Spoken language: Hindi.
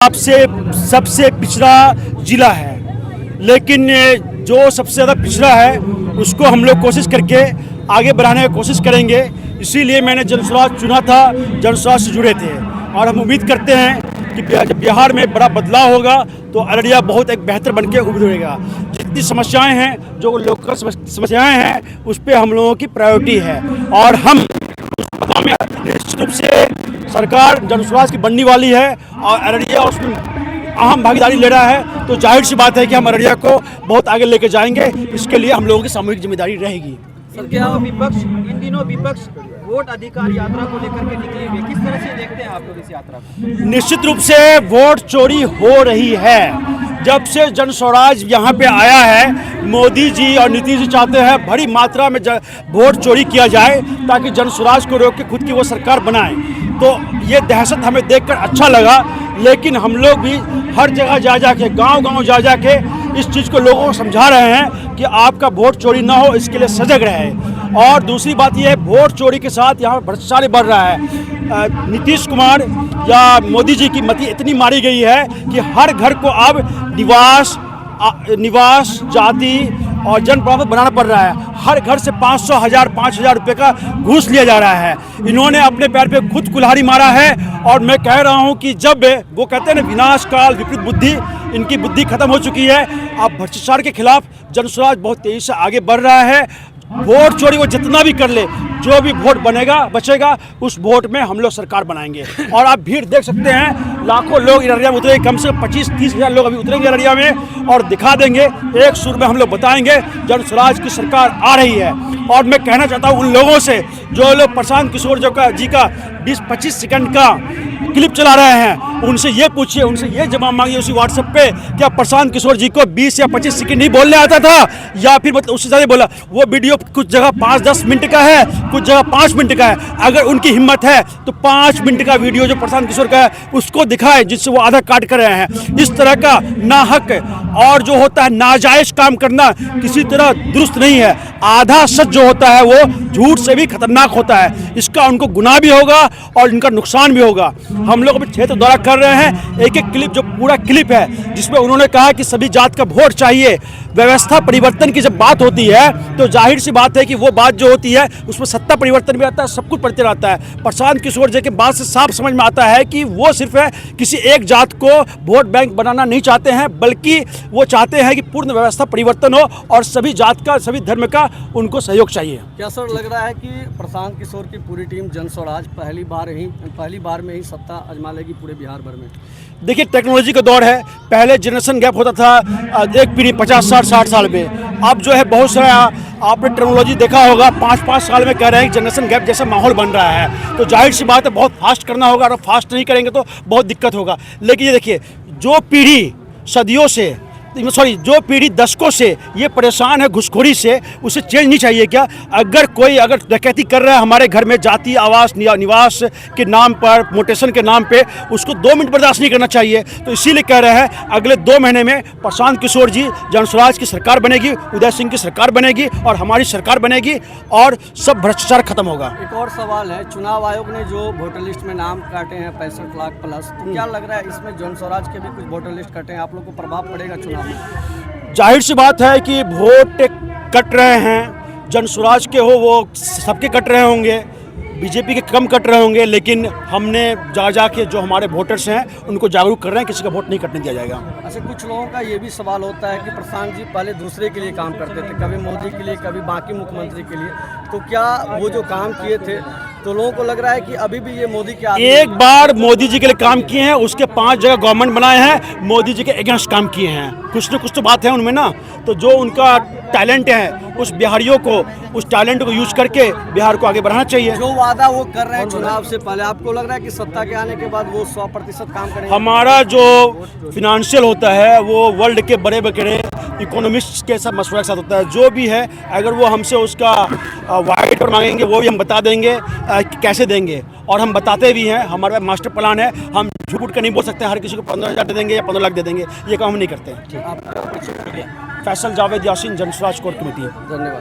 आपसे सबसे पिछड़ा जिला है, लेकिन जो सबसे ज़्यादा पिछड़ा है उसको हम लोग कोशिश करके आगे बढ़ाने की कोशिश करेंगे। इसीलिए मैंने जनस्वराज चुना था, जनस्वराज से जुड़े थे और हम उम्मीद करते हैं कि जब बिहार में बड़ा बदलाव होगा तो अररिया बहुत एक बेहतर बन के उभरेगा। जितनी समस्याएं हैं, जो लोकल समस्याएं हैं, उस पर हम लोगों की प्रायोरिटी है और हम निश्चित रूप से सरकार जनस्वराज की बनने वाली है और अररिया उसमें अहम भागीदारी ले रहा है। तो जाहिर सी बात है कि हम अररिया को बहुत आगे लेके जाएंगे। इसके लिए हम लोगों की सामूहिक जिम्मेदारी रहेगी। सर, क्या विपक्ष इन दिनों वोट अधिकार यात्रा को लेकर के निकले हुए, किस तरह से देखते हैं आप लोग इस यात्रा को? निश्चित रूप से वोट चोरी हो रही है। जब से जनस्वराज यहाँ पे आया है, मोदी जी और नीतीश जी चाहते हैं बड़ी मात्रा में वोट चोरी किया जाए ताकि जनस्वराज को रोक के खुद की वो सरकार बनाए। तो ये दहशत हमें देखकर अच्छा लगा, लेकिन हम लोग भी हर जगह जा के गांव जा के इस चीज़ को लोगों को समझा रहे हैं कि आपका वोट चोरी ना हो, इसके लिए सजग रहे। और दूसरी बात यह है, वोट चोरी के साथ यहाँ भ्रष्टाचार बढ़ रहा है। नीतीश कुमार या मोदी जी की मति इतनी मारी गई है कि हर घर को अब निवास जाति और जन प्रमाण पत्र बनाना पड़ रहा है। हर घर से 5,000 रुपये का घूस लिया जा रहा है। इन्होंने अपने पैर पे खुद कुल्हाड़ी मारा है और मैं कह रहा हूं कि जब वो कहते हैं ना, विनाश काल विपरीत बुद्धि, इनकी बुद्धि खत्म हो चुकी है। अब भ्रष्टाचार के खिलाफ जनस्वराज बहुत तेजी से आगे बढ़ रहा है। वोट चोरी वो जितना भी कर ले, जो भी वोट बचेगा उस वोट में हम लोग सरकार बनाएंगे। और आप भीड़ देख सकते हैं, लाखों लोग अररिया में उतरेंगे, कम से कम 25-30 हज़ार लोग अभी उतरेंगे अररिया में और दिखा देंगे, एक सुर में हम लोग बताएंगे जनस्वराज की सरकार आ रही है। और मैं कहना चाहता हूँ उन लोगों से जो लोग प्रशांत किशोर जी का 20-25 सेकंड का क्लिप चला रहे हैं, उनसे ये पूछिए, उनसे ये जवाब मांगिए उसी व्हाट्सएप पे, क्या प्रशांत किशोर जी को 20 या 25 सेकंड नहीं बोलने आता था या फिर मतलब उससे ज़्यादा बोला? वो वीडियो कुछ जगह 5-10 मिनट का है, कुछ जगह 5 मिनट का है। अगर उनकी हिम्मत है तो 5 मिनट का वीडियो जो प्रशांत किशोर का है उसको दिखाए, जिससे वो आधा काट कर रहे हैं। इस तरह का नाहक और जो होता है नाजायज काम करना किसी तरह दुरुस्त नहीं है। आधा सच जो होता है वो झूठ से भी खतरनाक होता है। इसका उनको गुनाह भी होगा और इनका नुकसान भी होगा। हम लोग अभी क्षेत्र दौरा कर रहे हैं, एक क्लिप जो पूरा क्लिप है जिसमें उन्होंने कहा कि सभी जात का वोट चाहिए। व्यवस्था परिवर्तन की जब बात होती है तो जाहिर सी बात है कि वो बात जो होती है उसमें सत्ता परिवर्तन भी आता है, सब कुछ पड़ते रहता है। प्रशांत किशोर जी के बात से साफ समझ में आता है कि वो सिर्फ किसी एक जात को वोट बैंक बनाना नहीं चाहते हैं, बल्कि वो चाहते हैं कि पूर्ण व्यवस्था परिवर्तन हो और सभी जात का, सभी धर्म का उनको सहयोग चाहिए। क्या सर लग रहा है कि प्रशांत किशोर की पूरी टीम जनस्वराज पहली बार में ही सत्ता आजमा लेगी पूरे बिहार भर में? देखिए, टेक्नोलॉजी का दौर है। पहले जनरेशन गैप होता था एक पीढ़ी 50-60 साल में। अब जो है बहुत सारा आपने टेक्नोलॉजी देखा होगा, 5-5 साल में कह रहे हैं कि जनरेशन गैप जैसा माहौल बन रहा है। तो जाहिर सी बात है बहुत फास्ट करना होगा और फास्ट नहीं करेंगे तो बहुत दिक्कत होगा। लेकिन ये देखिए, जो पीढ़ी सदियों से जो पीढ़ी दशकों से ये परेशान है घुसखोरी से, उसे चेंज नहीं चाहिए क्या? अगर कोई डकैती कर रहा है हमारे घर में जाति आवास निवास के नाम पर, मोटेशन के नाम पे, उसको 2 मिनट बर्दाश्त नहीं करना चाहिए। तो इसीलिए कह रहे हैं अगले 2 महीने में प्रशांत किशोर जी, जनस्वराज की सरकार बनेगी, उदय सिंह की सरकार बनेगी और हमारी सरकार बनेगी और सब भ्रष्टाचार खत्म होगा। एक और सवाल है, चुनाव आयोग ने जो वोटर लिस्ट में नाम काटे हैं 65 लाख प्लस, तो क्या लग रहा है इसमें जनस्वराज के भी कुछ वोटर लिस्ट कटे हैं, आप लोग को प्रभाव पड़ेगा चुनाव? जाहिर सी बात है कि वोट कट रहे हैं, जनस्वराज के हो वो सबके कट रहे होंगे, बीजेपी के कम कट रहे होंगे, लेकिन हमने जा के जो हमारे वोटर्स हैं उनको जागरूक कर रहे हैं, किसी का वोट नहीं कटने दिया जाएगा। अच्छा, कुछ लोगों का ये भी सवाल होता है कि प्रशांत जी पहले दूसरे के लिए काम करते थे, कभी मोदी के लिए, कभी बाकी मुख्यमंत्री के लिए, तो क्या वो जो काम किए थे तो लोगों को लग रहा है कि अभी भी ये मोदी के एक बार मोदी जी के लिए काम किए हैं, उसके 5 जगह गवर्नमेंट बनाए हैं, मोदी जी के अगेंस्ट काम किए हैं। कुछ न कुछ तो बात है उनमें ना। तो जो उनका टैलेंट है, उस बिहारियों को उस टैलेंट को यूज करके बिहार को आगे बढ़ाना चाहिए। जो वादा वो कर रहे हैं चुनाव से पहले, आपको लग रहा है कि सत्ता के आने के बाद वो 100% काम करेंगे? हमारा जो फिनेंशियल होता है वो वर्ल्ड के बड़े बड़े इकोनॉमिस्ट के साथ मशवरा के साथ होता है। जो भी है अगर वो हमसे उसका वाइट पेपर मांगेंगे वो भी हम बता देंगे कैसे देंगे, और हम बताते भी हैं। हमारा मास्टर प्लान है, हम झूठ का नहीं बोल सकते हर किसी को 15,000 दे देंगे या 15 लाख दे देंगे, ये काम हम नहीं करते हैं। Faisal Javed Yasin, Jan Swaraj core committee. धन्यवाद।